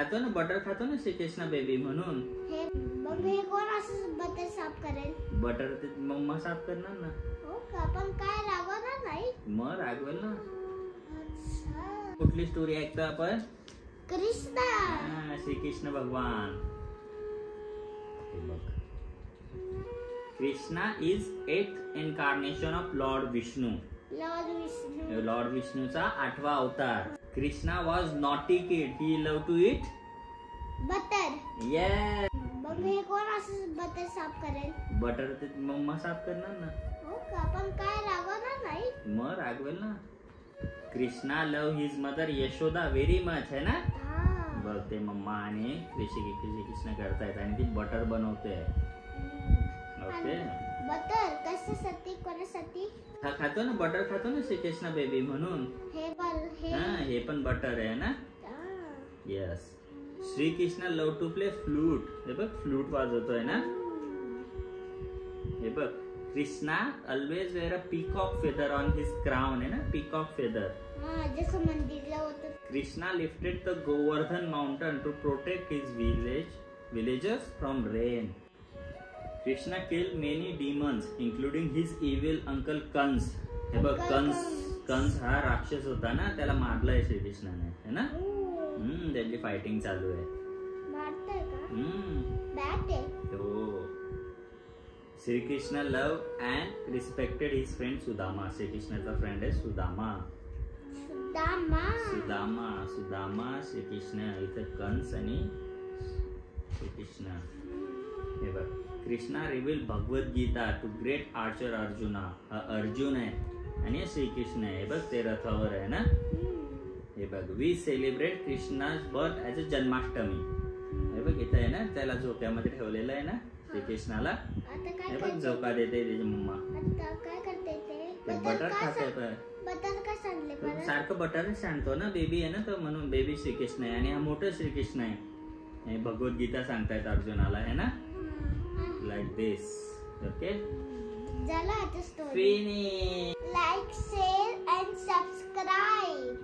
खातो ना, बटर खातो ना श्रीकृष्ण बेबी म्हणून. मग हे कोण असं बटर साफ करेल? बटर ते मम्मा साफ करणार ना. हो का? पण काय रागवणार नाही? मग रागवेल ना. अच्छा. कुठली स्टोरी ऐकतो आपण? कृष्णा. श्रीकृष्ण भगवान. Krishna is 8th incarnation of lord Vishnu. Lord विष्णूचा 8वा अवतार. Krishna was naughty kid. He love to eat butter. Yes. मग हे कोण असं बटर साफ करेल? बटर ते मम्मा साफ करणार ना. हो का? पण काय रागवणार नाही? मग रागवेल ना. Krishna love his mother Yashoda very much है ना. बघ ते मम्मा आणि श्रीकृष्ण करतायत आणि ती बटर बनवते. ओके. बटर कशासाठी? कोणासाठी? खातो ना, बटर खातो ना श्रीकृष्ण बेबी म्हणून. हे पण बटर आहे ना. Yes. Shrikrishna love to play flute. हे बघ फ्लूट वाजवतोय ना. हे बघ Krishna always wear a peacock feather on his crown. है ना, पीकॉक फेदर. जसं मंदिरला होतं. Krishna lifted the Govardhan mountain to protect his villages from rain. Krishna killed many demons including his evil uncle Kans. हे बघ कंस हा राक्षस होता ना, त्याला मारलंय श्रीकृष्णाने है ना. त्यांची फायटिंग चालू आहे. मारतोय का? बॅट आहे. हो. Shrikrishna love and respected his friend Sudama. श्रीकृष्णाचा फ्रेंड आहे सुदामा. सुदामा श्रीकृष्ण. इथे कंस आणि श्रीकृष्ण. हे बघ Krishna reveal Bhagavad Gita to great archer Arjuna. हा अर्जुन आहे आणि श्रीकृष्ण आहे. हे बघ ते रथावर आहे ना. हे बघ we celebrate Krishna's birth as a Janmashtami. हे बघ इथे आहे ना, त्याला झोक्यामध्ये ठेवलेलं आहे ना श्रीकृष्णाला. हे बघ झोका देते त्याची मम्मा. काय करते ते? बटर खाते. बटर का सांडले? सारखं बटरच सांडतो ना. बेबी आहे ना तो, म्हणून बेबी श्रीकृष्ण आहे आणि हा मोठा श्रीकृष्ण आहे. भगवद्गीता सांगतायत अर्जुनाला है ना. लाईक दिस. ओके. झालं आता story. Finish. Like, share and subscribe.